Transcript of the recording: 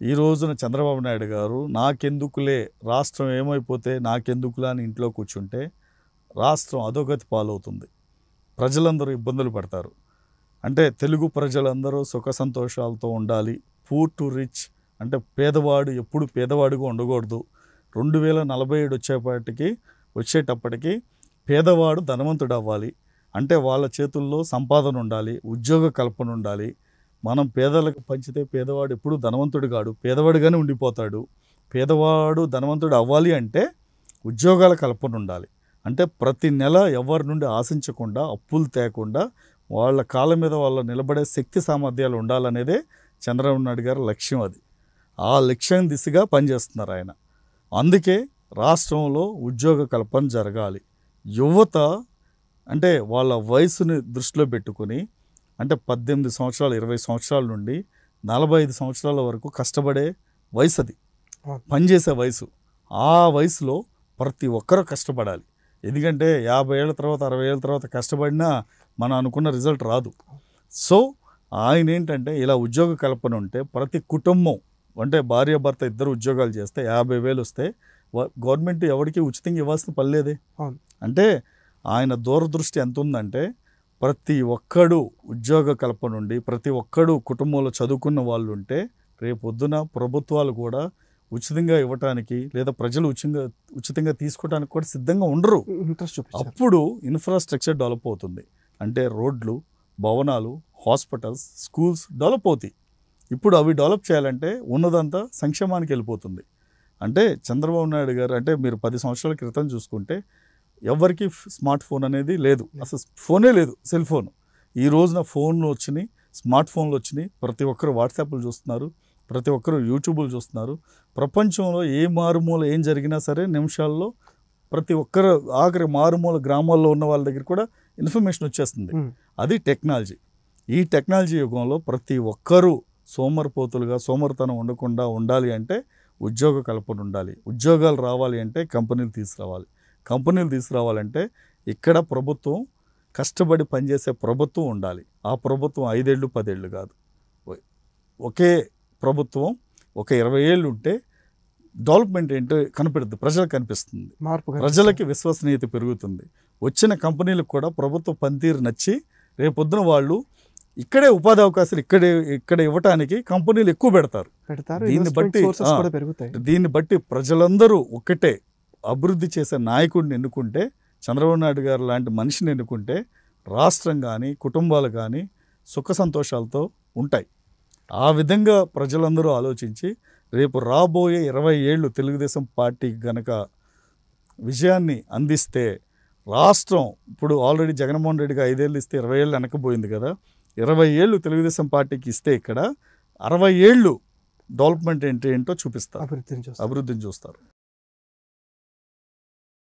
ఈ రోజున చంద్రబాబు నాయుడు గారు నాకెందుకులే రాష్ట్రం ఏమైపోతే నాకెందుకులే అని ఇంట్లో కూర్చుంటే రాష్ట్రం అధోగతి పాలవుతుంది. ప్రజలందరూ ఇబ్బందులు పడతారు. అంటే తెలుగు ప్రజలందరూ సుఖ సంతోషాలతో ఉండాలి. పూర్ టు రిచ్ అంటే పేదవాడు ఎప్పుడు పేదవాడిగా ఉండకూడదు. 2047 వచ్చేటప్పటికి పేదవాడు ధనవంతుడు అవ్వాలి. అంటే వాళ్ళ చేతుల్లో సంపాదన ఉండాలి, ఉద్యోగ కల్పన ఉండాలి. మనం పేదలకు పంచితే పేదవాడు ఎప్పుడు ధనవంతుడు కాడు, పేదవాడిగానే ఉండిపోతాడు. పేదవాడు ధనవంతుడు అవ్వాలి అంటే ఉద్యోగాల కల్పన ఉండాలి. అంటే ప్రతి నెల ఎవరి నుండి ఆశించకుండా, అప్పులు తేకుండా వాళ్ళ కాళ్ళ మీద వాళ్ళ నిలబడే శక్తి సామర్థ్యాలు ఉండాలనేదే చంద్రబాబు నాయుడు గారి లక్ష్యం. అది ఆ లక్ష్యం దిశగా పనిచేస్తున్నారు ఆయన. అందుకే రాష్ట్రంలో ఉద్యోగ కల్పన జరగాలి. యువత అంటే వాళ్ళ వయసుని దృష్టిలో పెట్టుకుని అంటే 18 సంవత్సరాలు 20 సంవత్సరాల నుండి 45 సంవత్సరాల వరకు కష్టపడే వయసు, అది పనిచేసే వయసు. ఆ వయసులో ప్రతి ఒక్కరూ కష్టపడాలి. ఎందుకంటే 50 ఏళ్ళ తర్వాత 60 ఏళ్ళ తర్వాత కష్టపడినా మనం అనుకున్న రిజల్ట్ రాదు. సో ఆయన ఏంటంటే ఇలా ఉద్యోగ కల్పన ఉంటే ప్రతి కుటుంబం అంటే భార్యాభర్త ఇద్దరు ఉద్యోగాలు చేస్తే 50,000 వస్తే గవర్నమెంట్ ఎవరికి ఉచితంగా ఇవ్వాల్సిన పని లేదే. అంటే ఆయన దూరదృష్టి ఎంత ఉందంటే ప్రతి ఒక్కడు ఉద్యోగ కల్పన ఉండి ప్రతి ఒక్కడు కుటుంబంలో చదువుకున్న వాళ్ళు ఉంటే రేపొద్దున ప్రభుత్వాలు కూడా ఉచితంగా ఇవ్వటానికి లేదా ప్రజలు ఉచితంగా తీసుకోవడానికి కూడా సిద్ధంగా ఉండరు. అప్పుడు ఇన్ఫ్రాస్ట్రక్చర్ డెవలప్ అవుతుంది. అంటే రోడ్లు, భవనాలు, హాస్పిటల్స్, స్కూల్స్ డెవలప్ అవుతాయి. ఇప్పుడు అవి డెవలప్ చేయాలంటే ఉన్నదంతా సంక్షేమానికి వెళ్ళిపోతుంది. అంటే చంద్రబాబు నాయుడు గారు అంటే మీరు 10 సంవత్సరాల క్రితం చూసుకుంటే ఎవరికి స్మార్ట్ ఫోన్ అనేది లేదు, అసలు ఫోనే లేదు, సెల్ ఫోన్. ఈ రోజున ఫోన్లు వచ్చినాయి, స్మార్ట్ ఫోన్లు వచ్చినాయి. ప్రతి ఒక్కరు వాట్సాప్లు చూస్తున్నారు, ప్రతి ఒక్కరు యూట్యూబ్లు చూస్తున్నారు. ప్రపంచంలో ఏ మారుమూల ఏం జరిగినా సరే నిమిషాల్లో ప్రతి ఒక్కరు ఆఖరి మారుమూల గ్రామాల్లో ఉన్న వాళ్ళ దగ్గర కూడా ఇన్ఫర్మేషన్ వచ్చేస్తుంది. అది టెక్నాలజీ. ఈ టెక్నాలజీ యుగంలో ప్రతి ఒక్కరూ సోమరిపోతులుగా సోమరితనం ఉండకుండా ఉండాలి అంటే ఉద్యోగ కల్పన ఉండాలి. ఉద్యోగాలు రావాలి అంటే కంపెనీలు తీసుకురావాలి. కంపెనీలు తీసుకురావాలంటే ఇక్కడ ప్రభుత్వం కష్టపడి పనిచేసే ప్రభుత్వం ఉండాలి. ఆ ప్రభుత్వం 5 ఏళ్ళు 10 ఏళ్ళు కాదు. ఒకే ప్రభుత్వం ఒక 20 ఏళ్ళు ఉంటే డెవలప్మెంట్ ఏంటో కనపడుతుంది, ప్రజలకు కనిపిస్తుంది, ప్రజలకి విశ్వసనీయత పెరుగుతుంది. వచ్చిన కంపెనీలకు కూడా ప్రభుత్వ పనితీరు నచ్చి రేపొద్దున వాళ్ళు ఇక్కడే ఉపాధి అవకాశాలు ఇక్కడ ఇవ్వటానికి కంపెనీలు ఎక్కువ పెడతారు. దీన్ని బట్టి ప్రజలందరూ ఒక్కటే అభివృద్ధి చేసే నాయకుడిని ఎన్నుకుంటే, చంద్రబాబు నాయుడు గారు లాంటి మనిషిని ఎన్నుకుంటే రాష్ట్రం కానీ కుటుంబాలు కానీ సుఖ సంతోషాలతో ఉంటాయి. ఆ విధంగా ప్రజలందరూ ఆలోచించి రేపు రాబోయే 20 ఏళ్ళు తెలుగుదేశం పార్టీకి గనక విజయాన్ని అందిస్తే రాష్ట్రం ఇప్పుడు ఆల్రెడీ జగన్మోహన్ రెడ్డికి 5 ఏళ్ళు ఇస్తే 20 ఏళ్ళు వెనకపోయింది కదా. 20 ఏళ్ళు తెలుగుదేశం పార్టీకి ఇస్తే ఇక్కడ 60 ఏళ్ళు డెవలప్మెంట్ ఏంటో చూపిస్తారు, అభివృద్ధిని చూస్తారు.